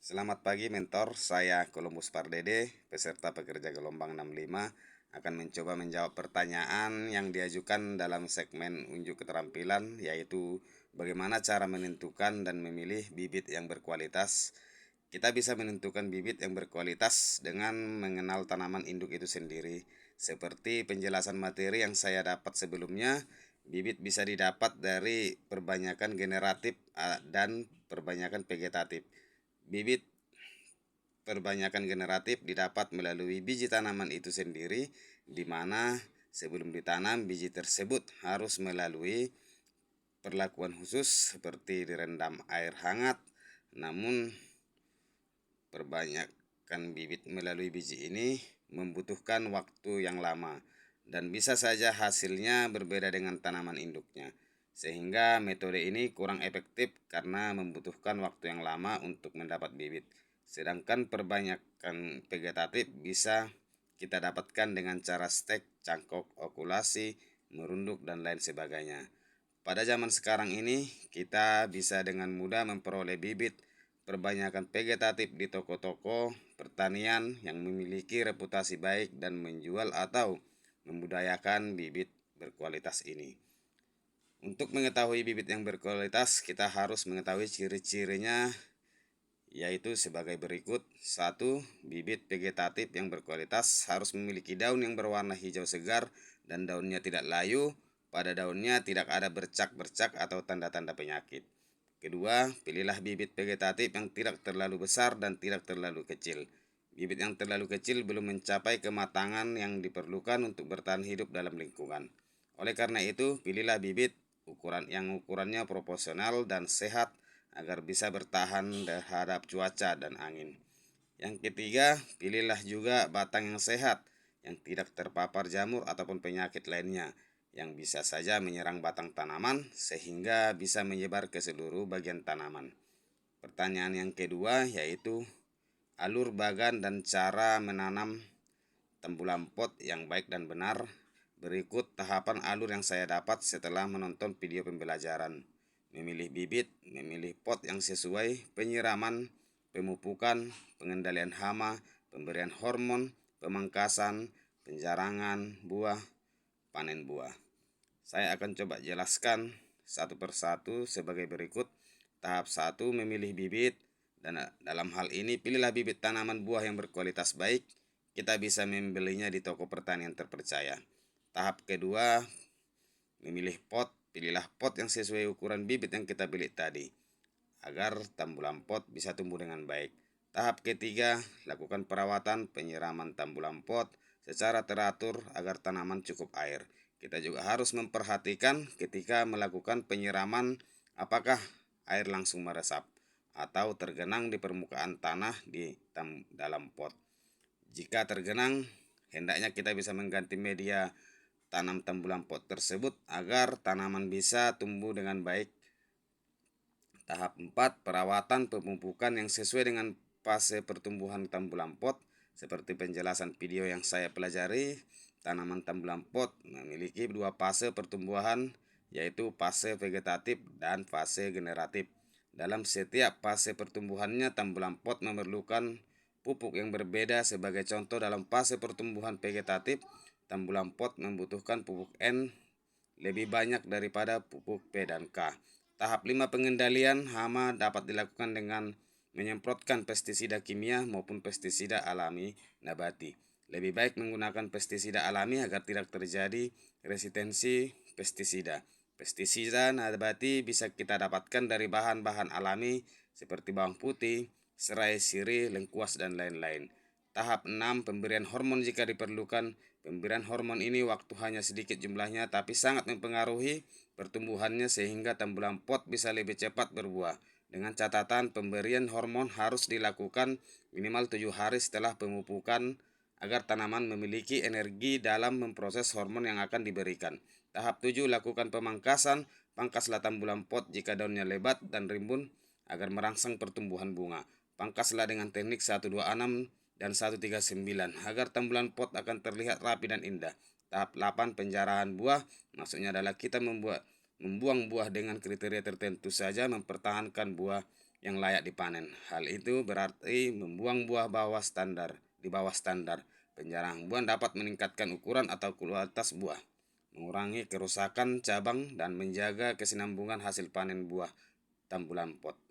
Selamat pagi mentor, saya Columbus Pardede, peserta pekerja gelombang 65 akan mencoba menjawab pertanyaan yang diajukan dalam segmen unjuk keterampilan, yaitu bagaimana cara menentukan dan memilih bibit yang berkualitas. Kita bisa menentukan bibit yang berkualitas dengan mengenal tanaman induk itu sendiri. Seperti penjelasan materi yang saya dapat sebelumnya, bibit bisa didapat dari perbanyakan generatif dan perbanyakan vegetatif. Bibit perbanyakan generatif didapat melalui biji tanaman itu sendiri, di mana sebelum ditanam biji tersebut harus melalui perlakuan khusus seperti direndam air hangat. Namun perbanyakan bibit melalui biji ini membutuhkan waktu yang lama dan bisa saja hasilnya berbeda dengan tanaman induknya. Sehingga metode ini kurang efektif karena membutuhkan waktu yang lama untuk mendapat bibit. Sedangkan perbanyakan vegetatif bisa kita dapatkan dengan cara stek, cangkok, okulasi, merunduk, dan lain sebagainya. Pada zaman sekarang ini, kita bisa dengan mudah memperoleh bibit perbanyakan vegetatif di toko-toko pertanian yang memiliki reputasi baik dan menjual atau membudayakan bibit berkualitas ini. Untuk mengetahui bibit yang berkualitas, kita harus mengetahui ciri-cirinya, yaitu sebagai berikut. 1. Bibit vegetatif yang berkualitas harus memiliki daun yang berwarna hijau segar dan daunnya tidak layu. Pada daunnya tidak ada bercak-bercak atau tanda-tanda penyakit. Kedua, pilihlah bibit vegetatif yang tidak terlalu besar dan tidak terlalu kecil. Bibit yang terlalu kecil belum mencapai kematangan yang diperlukan untuk bertahan hidup dalam lingkungan. Oleh karena itu, pilihlah bibit ukurannya proporsional dan sehat agar bisa bertahan terhadap cuaca dan angin. Yang ketiga, pilihlah juga batang yang sehat, yang tidak terpapar jamur ataupun penyakit lainnya, yang bisa saja menyerang batang tanaman sehingga bisa menyebar ke seluruh bagian tanaman. Pertanyaan yang kedua yaitu alur bagan dan cara menanam tembulan pot yang baik dan benar. Berikut tahapan alur yang saya dapat setelah menonton video pembelajaran. Memilih bibit, memilih pot yang sesuai, penyiraman, pemupukan, pengendalian hama, pemberian hormon, pemangkasan, penjarangan buah, panen buah. Saya akan coba jelaskan satu persatu sebagai berikut. Tahap 1, memilih bibit. Dan dalam hal ini pilihlah bibit tanaman buah yang berkualitas baik. Kita bisa membelinya di toko pertanian terpercaya. Tahap kedua, memilih pot. Pilihlah pot yang sesuai ukuran bibit yang kita pilih tadi, agar tambulan pot bisa tumbuh dengan baik. Tahap ketiga, lakukan perawatan penyiraman tambulan pot secara teratur agar tanaman cukup air. Kita juga harus memperhatikan ketika melakukan penyiraman apakah air langsung meresap atau tergenang di permukaan tanah di dalam pot. Jika tergenang, hendaknya kita bisa mengganti media tanam tambulan pot tersebut agar tanaman bisa tumbuh dengan baik. Tahap 4, perawatan pemupukan yang sesuai dengan fase pertumbuhan tambulan pot. Seperti penjelasan video yang saya pelajari, tanaman tambulan pot memiliki dua fase pertumbuhan, yaitu fase vegetatif dan fase generatif. Dalam setiap fase pertumbuhannya, tambulan pot memerlukan pupuk yang berbeda. Sebagai contoh, dalam fase pertumbuhan vegetatif, tambulan pot membutuhkan pupuk N lebih banyak daripada pupuk P dan K. Tahap 5, pengendalian hama dapat dilakukan dengan menyemprotkan pestisida kimia maupun pestisida alami nabati. Lebih baik menggunakan pestisida alami agar tidak terjadi resistensi pestisida. Pestisida nabati bisa kita dapatkan dari bahan-bahan alami seperti bawang putih, serai, sirih, lengkuas, dan lain-lain. Tahap 6, pemberian hormon jika diperlukan. Pemberian hormon ini waktu hanya sedikit jumlahnya tapi sangat mempengaruhi pertumbuhannya sehingga tambulan pot bisa lebih cepat berbuah. Dengan catatan pemberian hormon harus dilakukan minimal 7 hari setelah pemupukan agar tanaman memiliki energi dalam memproses hormon yang akan diberikan. Tahap 7, lakukan pemangkasan. Pangkaslah tambulan pot jika daunnya lebat dan rimbun agar merangsang pertumbuhan bunga. Pangkaslah dengan teknik 126 dan 139 agar tambulan pot akan terlihat rapi dan indah. Tahap 8, penjarahan buah. Maksudnya adalah kita membuang buah dengan kriteria tertentu saja, mempertahankan buah yang layak dipanen. Hal itu berarti membuang buah di bawah standar. Penjarahan dapat meningkatkan ukuran atau kualitas buah, mengurangi kerusakan cabang, dan menjaga kesinambungan hasil panen buah tambulan pot.